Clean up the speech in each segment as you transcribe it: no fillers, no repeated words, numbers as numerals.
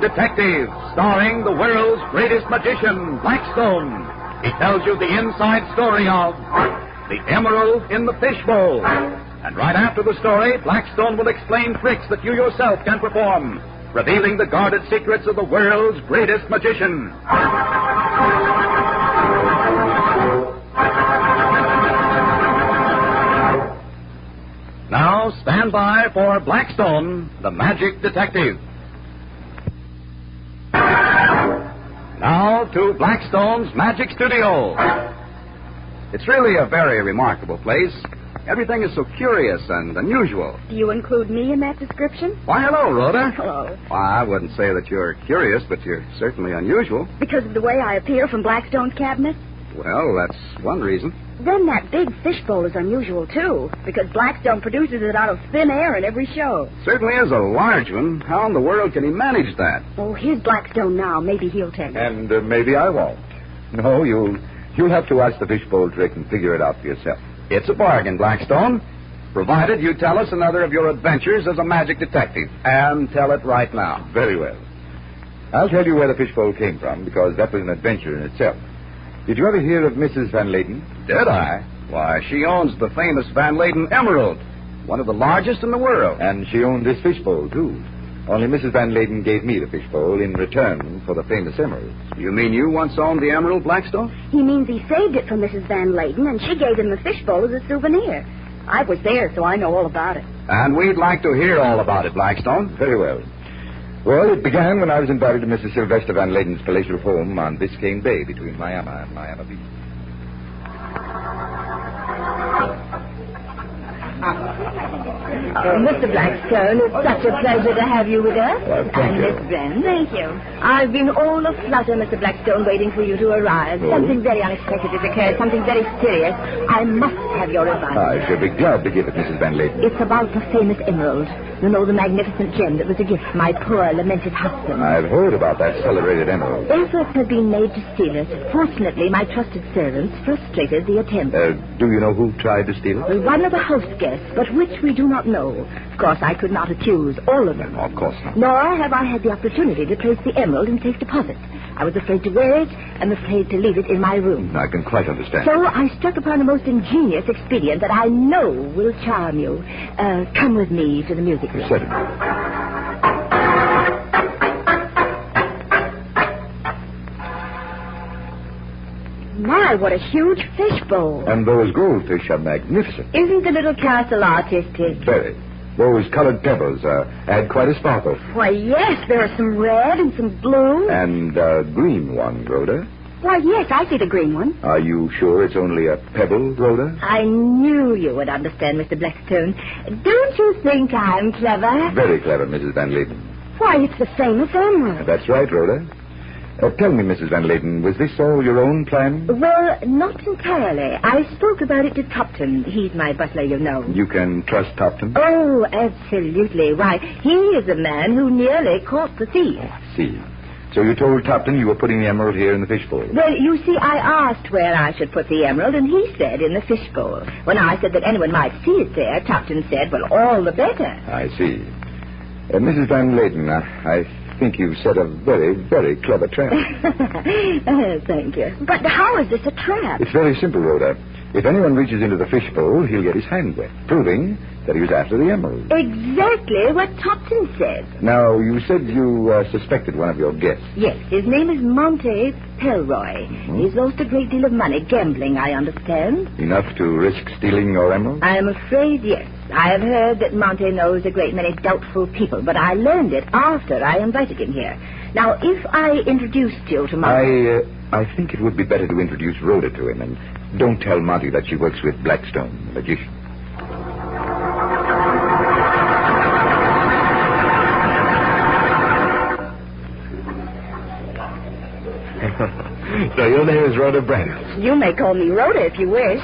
Detective, starring the world's greatest magician, Blackstone. He tells you the inside story of the Emerald in the Fishbowl. And right after the story, Blackstone will explain tricks that you yourself can perform, revealing the guarded secrets of the world's greatest magician. Now, stand by for Blackstone, the Magic Detective. Now to Blackstone's Magic Studio. It's really a very remarkable place. Everything is so curious and unusual. Do you include me in that description? Why, hello, Rhoda. Hello. Well, I wouldn't say that you're curious, but you're certainly unusual. Because of the way I appear from Blackstone's cabinet? Well, that's one reason. Then that big fishbowl is unusual, too, because Blackstone produces it out of thin air in every show. Certainly is a large one. How in the world can he manage that? Oh, here's Blackstone now. Maybe he'll tell you. And maybe I won't. No, you'll have to watch the fishbowl trick and figure it out for yourself. It's a bargain, Blackstone, provided you tell us another of your adventures as a magic detective. And tell it right now. Very well. I'll tell you where the fishbowl came from, because that was an adventure in itself. Did you ever hear of Mrs. Van Layden? Did I? Why, she owns the famous Van Layden Emerald, one of the largest in the world. And she owned this fishbowl, too. Only Mrs. Van Layden gave me the fishbowl in return for the famous emerald. You mean you once owned the emerald, Blackstone? He means he saved it from Mrs. Van Layden, and she gave him the fishbowl as a souvenir. I was there, so I know all about it. And we'd like to hear all about it, Blackstone. Very well. Well, it began when I was invited to Mrs. Sylvester Van Layden's palatial home on Biscayne Bay between Miami and Miami Beach. Mr. Blackstone, it's such a pleasure to have you with us. Well, thank you. Miss Brent. Thank you. I've been all aflutter, Mr. Blackstone, waiting for you to arrive. Oh. Something very unexpected has occurred, something very serious. I must have your advice. I shall be glad to give it, Mrs. Van Layden. It's about the famous emerald. You know, the magnificent gem that was a gift to my poor, lamented husband. I've heard about that celebrated emerald. Efforts have been made to steal it. Fortunately, my trusted servants frustrated the attempt. Do you know who tried to steal it? One of the house guests, but which we do not know. Of course, I could not accuse all of them. No, of course not. Nor have I had the opportunity to place the emerald in safe deposit. I was afraid to wear it and afraid to leave it in my room. I can quite understand. So I struck upon a most ingenious expedient that I know will charm you. Come with me to the music room. Certainly. My, what a huge fishbowl. And those goldfish are magnificent. Isn't the little castle artistic? Very. Those colored pebbles add quite a sparkle. Why, yes, there are some red and some blue. And a green one, Rhoda. Why, yes, I see the green one. Are you sure it's only a pebble, Rhoda? I knew you would understand, Mr. Blackstone. Don't you think I'm clever? Very clever, Mrs. Van Layden. Why, it's the famous emerald. That's right, Rhoda. Tell me, Mrs. Van Layden, was this all your own plan? Well, not entirely. I spoke about it to Topton. He's my butler, you know. You can trust Topton? Oh, absolutely. Why, he is the man who nearly caught the thief. See. So you told Topton you were putting the emerald here in the fishbowl? Well, you see, I asked where I should put the emerald, and he said in the fishbowl. When I said that anyone might see it there, Topton said, well, all the better. I see. Mrs. Van Layden, I think you've set a very, very clever trap. Thank you. But how is this a trap? It's very simple, Rhoda. If anyone reaches into the fishbowl, he'll get his hand wet, proving that he was after the emerald. Exactly what Topton said. Now, you said you suspected one of your guests. Yes, his name is Monte Pelroy. Mm-hmm. He's lost a great deal of money gambling, I understand. Enough to risk stealing your emerald? I am afraid, yes. I have heard that Monte knows a great many doubtful people, but I learned it after I invited him here. Now, if I introduced you to Monte... I think it would be better to introduce Rhoda to him, and don't tell Monty that she works with Blackstone, the magician. So your name is Rhoda Brent. You may call me Rhoda if you wish.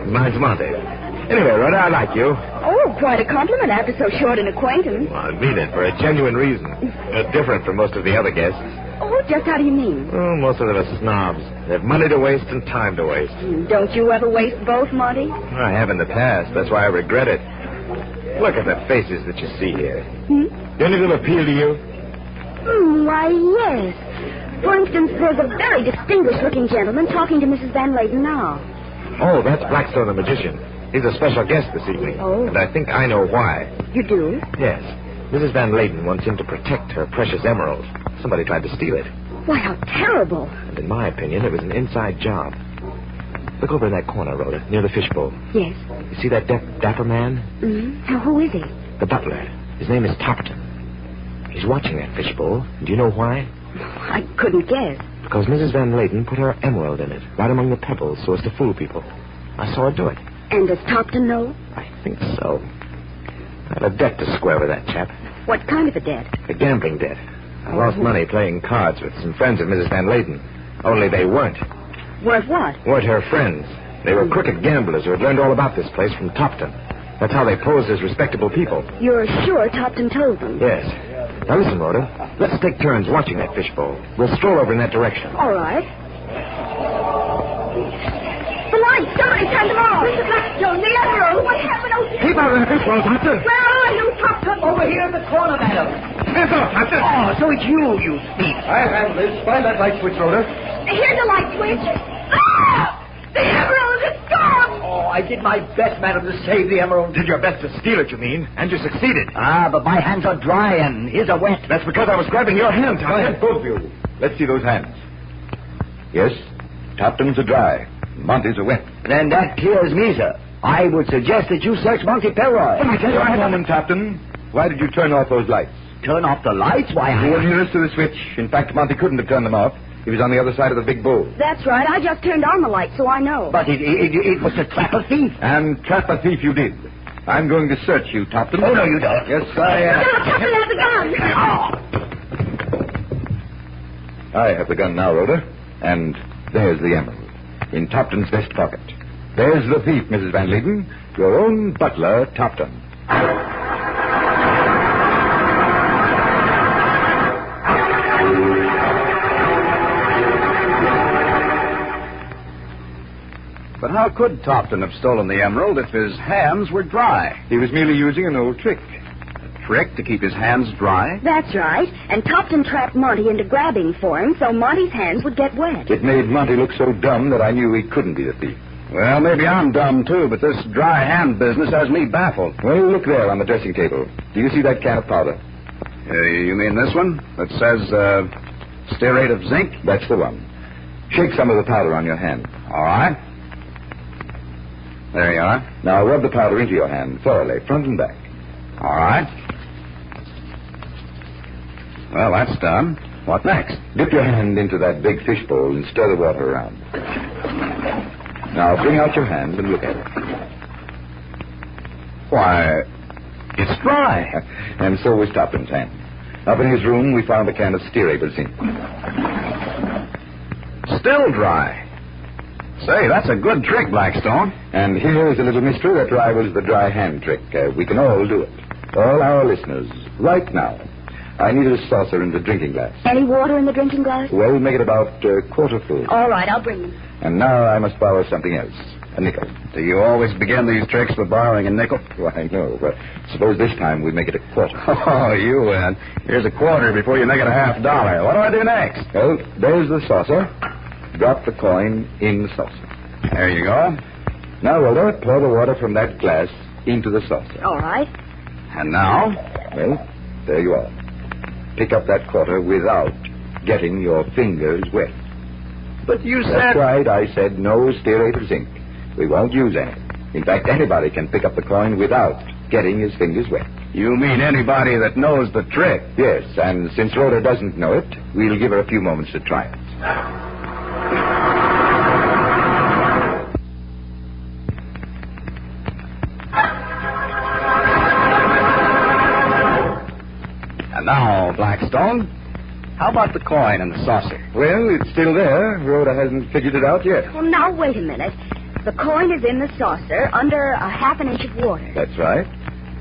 Mine's Monty. Anyway, Rhoda, I like you. Oh, quite a compliment after so short an acquaintance. Well, I mean it for a genuine reason. Different from most of the other guests. Oh, just how do you mean? Oh, most of us are snobs. They have money to waste and time to waste. Don't you ever waste both, Monty? I have in the past. That's why I regret it. Look at the faces that you see here. Hmm? Do any of them appeal to you? Why, yes. For instance, there's a very distinguished-looking gentleman talking to Mrs. Van Layden now. Oh, that's Blackstone the magician. He's a special guest this evening. Oh. And I think I know why. You do? Yes. Mrs. Van Layden wants him to protect her precious emerald. Somebody tried to steal it. Why, how terrible. And in my opinion, it was an inside job. Look over in that corner, Rhoda, near the fishbowl. Yes. You see that dapper man? Mm-hmm. Now, who is he? The butler. His name is Topton. He's watching that fishbowl. And do you know why? I couldn't guess. Because Mrs. Van Layden put her emerald in it, right among the pebbles, so as to fool people. I saw her do it. And does Topton know? I think so. I have a debt to square with that chap. What kind of a debt? A gambling debt. I lost money playing cards with some friends of Mrs. Van Layden. Only they weren't. Worth what? Weren't her friends. They were crooked gamblers who had learned all about this place from Topton. That's how they posed as respectable people. You're sure Topton told them? Yes. Now listen, Rhoda. Let's take turns watching that fishbowl. We'll stroll over in that direction. All right. The lights! Somebody turned them off! Mr. Blackstone, the emerald! What happened? Oh, Keep out of that fishbowl, Topton! where are you, Topton? Over here in the corner, madam. Hands off, Topton! Oh, so it's you thief. I'll handle this. Find that light switch, Rhoda. Here's the light switch. Ah! The emerald is gone! Oh, I did my best, madam, to save the emerald. Did your best to steal it, you mean? And you succeeded. Ah, but my hands are dry and his are wet. That's because I was grabbing your hand, Go Topton. ahead, both of you. Let's see those hands. Yes, Topton's are dry. Monty's are wet. Then that clears me, sir. I would suggest that you search Monty Pelroy. But I tell you, I moment, Topton. Why did you turn off those lights? Turn off the lights? Why, You were nearest to the switch. In fact, Monty couldn't have turned them off. He was on the other side of the big bowl. That's right. I just turned on the light, so I know. But it was to trap a thief. And trap a thief you did. I'm going to search you, Topton. Oh, no, you don't. Yes, Now, Topton has the gun! Oh. I have the gun now, Rhoda. And there's the emerald. In Topton's vest pocket. There's the thief, Mrs. Van Layden. Your own butler, Topton. But how could Topton have stolen the emerald if his hands were dry? He was merely using an old trick. A trick to keep his hands dry? That's right. And Topton trapped Monty into grabbing for him so Monty's hands would get wet. It made Monty look so dumb that I knew he couldn't be the thief. Well, maybe I'm dumb, too, but this dry hand business has me baffled. Well, look there on the dressing table. Do you see that can of powder? You mean this one? That says, stearate of zinc? That's the one. Shake some of the powder on your hand. All right. There you are. Now rub the powder into your hand thoroughly, front and back. All right. Well, that's done. What next? Dip your hand into that big fishbowl and stir the water around. Now bring out your hand and look at it. Why, it's dry. And so was Topton's hand. Up in his room, we found a can of stearate of zinc. Still dry. Say, that's a good trick, Blackstone. And here is a little mystery that rivals the dry hand trick. We can all do it. All our listeners, right now. I need a saucer and a drinking glass. Any water in the drinking glass? Well, make it about a quarter full. All right, I'll bring them. And now I must borrow something else. A nickel. Do you always begin these tricks with borrowing a nickel? Why, no, but suppose this time we make it a quarter. Oh, you win. Here's a quarter before you make it a $50. What do I do next? Well, there's the saucer. Drop the coin in the saucer. There you go. Now, Rhoda, pour the water from that glass into the saucer. All right. And now? Well, there you are. Pick up that quarter without getting your fingers wet. But you That's said... right, I said no stearate of zinc. We won't use any. In fact, anybody can pick up the coin without getting his fingers wet. You mean anybody that knows the trick? Yes, and since Rhoda doesn't know it, we'll give her a few moments to try it. And now, Blackstone, how about the coin and the saucer? Well, it's still there. Rhoda hasn't figured it out yet. Well, now, wait a minute. The coin is in the saucer under a half an inch of water. That's right.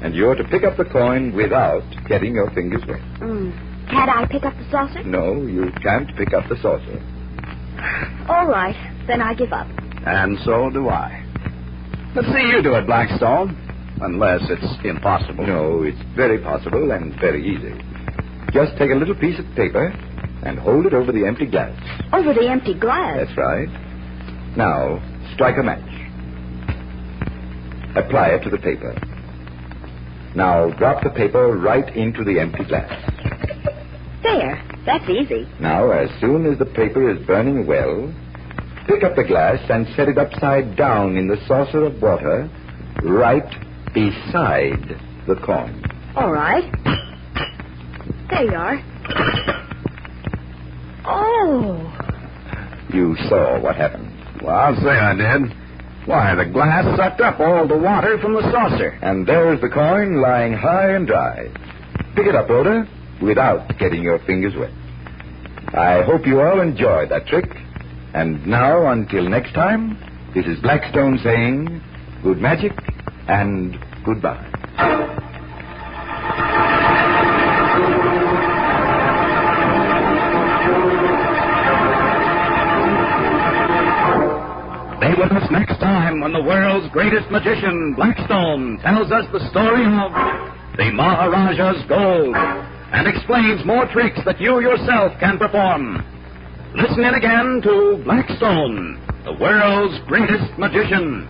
And you're to pick up the coin without getting your fingers wet. Can't I pick up the saucer? No, you can't pick up the saucer. All right. Then I give up. And so do I. Let's see you do it, Blackstone. Unless it's impossible. No, it's very possible and very easy. Just take a little piece of paper and hold it over the empty glass. Over the empty glass? That's right. Now, strike a match. Apply it to the paper. Now, drop the paper right into the empty glass. There. That's easy. Now, as soon as the paper is burning well, pick up the glass and set it upside down in the saucer of water right beside the coin. All right. There you are. Oh. You saw what happened. Well, I'll say I did. Why, the glass sucked up all the water from the saucer. And there's the coin lying high and dry. Pick it up, Rhoda, without getting your fingers wet. I hope you all enjoyed that trick. And now, until next time, this is Blackstone saying good magic and goodbye. Stay with us next time when the world's greatest magician, Blackstone, tells us the story of the Maharaja's Gold and explains more tricks that you yourself can perform. Listen in again to Blackstone, the world's greatest magician.